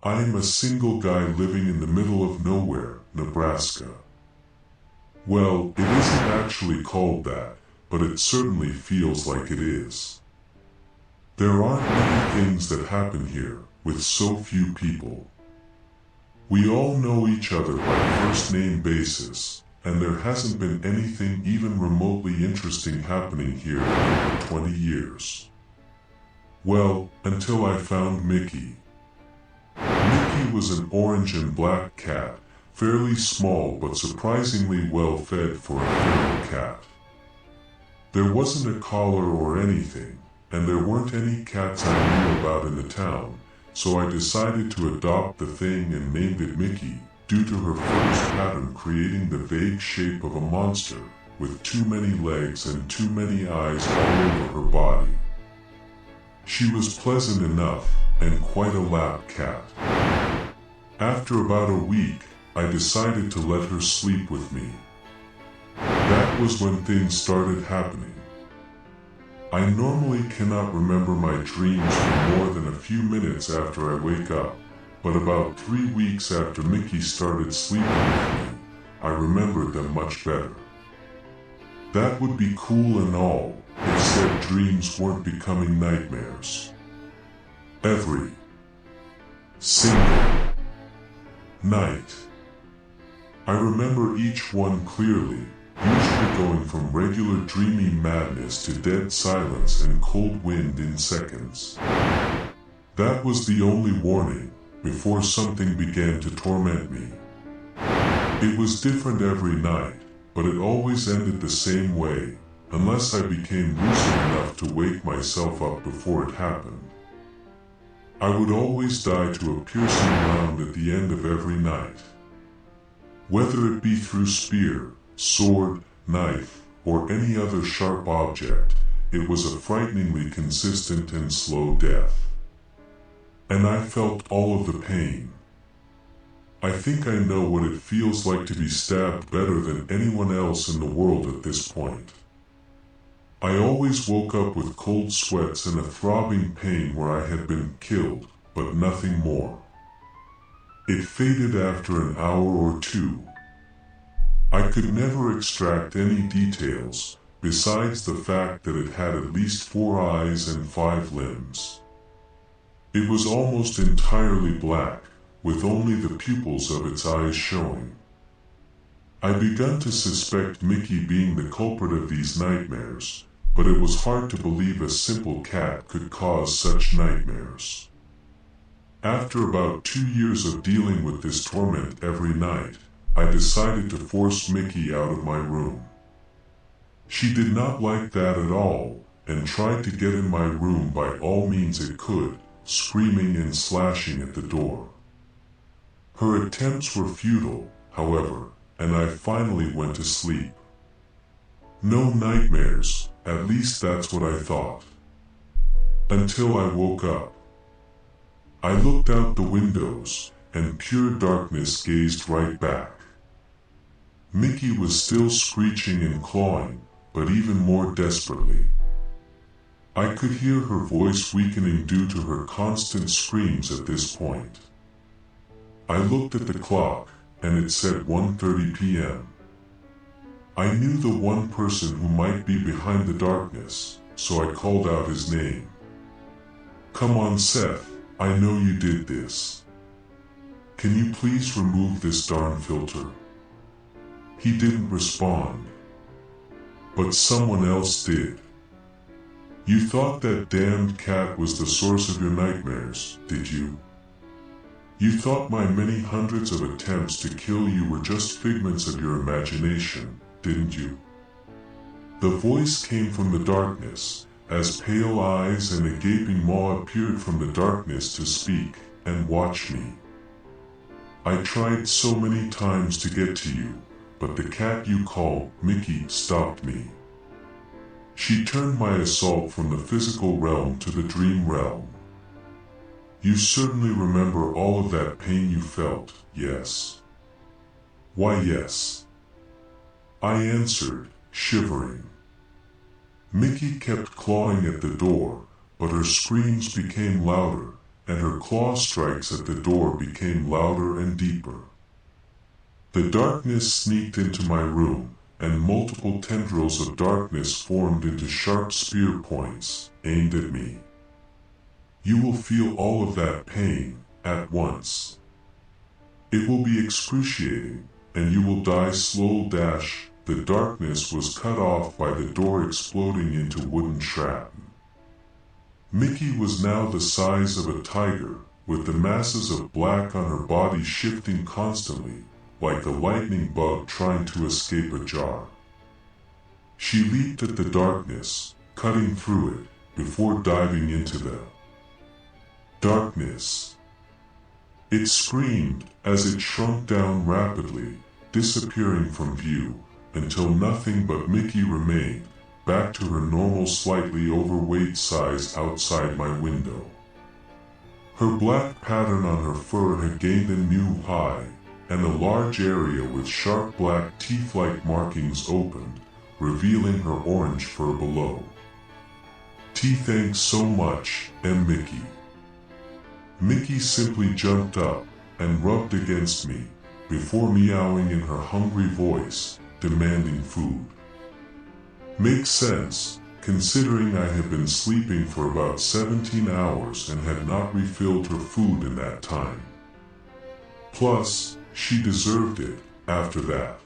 I am a single guy living in the middle of nowhere, Nebraska. Well, it isn't actually called that, but it certainly feels like it is. There aren't many things that happen here, with so few people. We all know each other by first-name basis, and there hasn't been anything even remotely interesting happening here in over 20 years. Well, until I found Mickey. Mickey was an orange and black cat, fairly small but surprisingly well fed for a feral cat. There wasn't a collar or anything, and there weren't any cats I knew about in the town, so I decided to adopt the thing and named it Mickey, due to her fur's pattern creating the vague shape of a monster, with too many legs and too many eyes all over her body. She was pleasant enough, and quite a lap cat. After about a week, I decided to let her sleep with me. That was when things started happening. I normally cannot remember my dreams for more than a few minutes after I wake up, but about 3 weeks after Mickey started sleeping with me, I remembered them much better. That would be cool and all, if said dreams weren't becoming nightmares. Every single night. I remember each one clearly, usually going from regular dreamy madness to dead silence and cold wind in seconds. That was the only warning, before something began to torment me. It was different every night, but it always ended the same way, unless I became lucid enough to wake myself up before it happened. I would always die to a piercing wound at the end of every night. Whether it be through spear, sword, knife, or any other sharp object, it was a frighteningly consistent and slow death. And I felt all of the pain. I think I know what it feels like to be stabbed better than anyone else in the world at this point. I always woke up with cold sweats and a throbbing pain where I had been killed, but nothing more. It faded after an hour or two. I could never extract any details, besides the fact that it had at least 4 eyes and 5 limbs. It was almost entirely black, with only the pupils of its eyes showing. I began to suspect Mickey being the culprit of these nightmares, but it was hard to believe a simple cat could cause such nightmares. After about 2 years of dealing with this torment every night, I decided to force Mickey out of my room. She did not like that at all, and tried to get in my room by all means it could, screaming and slashing at the door. Her attempts were futile, however, and I finally went to sleep. No nightmares, at least that's what I thought. Until I woke up. I looked out the windows, and pure darkness gazed right back. Mickey was still screeching and clawing, but even more desperately. I could hear her voice weakening due to her constant screams at this point. I looked at the clock, and it said 1:30 p.m. I knew the one person who might be behind the darkness, so I called out his name. "Come on, Seth, I know you did this. Can you please remove this darn filter?" He didn't respond. But someone else did. "You thought that damned cat was the source of your nightmares, did you? You thought my many hundreds of attempts to kill you were just figments of your imagination, didn't you?" The voice came from the darkness, as pale eyes and a gaping maw appeared from the darkness to speak and watch me. "I tried so many times to get to you, but the cat you call Mickey stopped me. She turned my assault from the physical realm to the dream realm. You certainly remember all of that pain you felt, yes?" "Why, yes," I answered, shivering. Mickey kept clawing at the door, but her screams became louder, and her claw strikes at the door became louder and deeper. The darkness sneaked into my room, and multiple tendrils of darkness formed into sharp spear points, aimed at me. You will feel all of that pain at once. It will be excruciating, and you will die slow. The darkness was cut off by the door exploding into wooden shrapnel. Mickey was now the size of a tiger, with the masses of black on her body shifting constantly, like a lightning bug trying to escape a jar. She leaped at the darkness, cutting through it, before diving into the darkness. It screamed as it shrunk down rapidly, disappearing from view, until nothing but Mickey remained, back to her normal slightly overweight size outside my window. Her black pattern on her fur had gained a new high, and a large area with sharp black teeth-like markings opened, revealing her orange fur below. Thanks so much, and Mickey. Mickey simply jumped up and rubbed against me, before meowing in her hungry voice, demanding food. Makes sense, considering I had been sleeping for about 17 hours and had not refilled her food in that time. Plus, she deserved it, after that.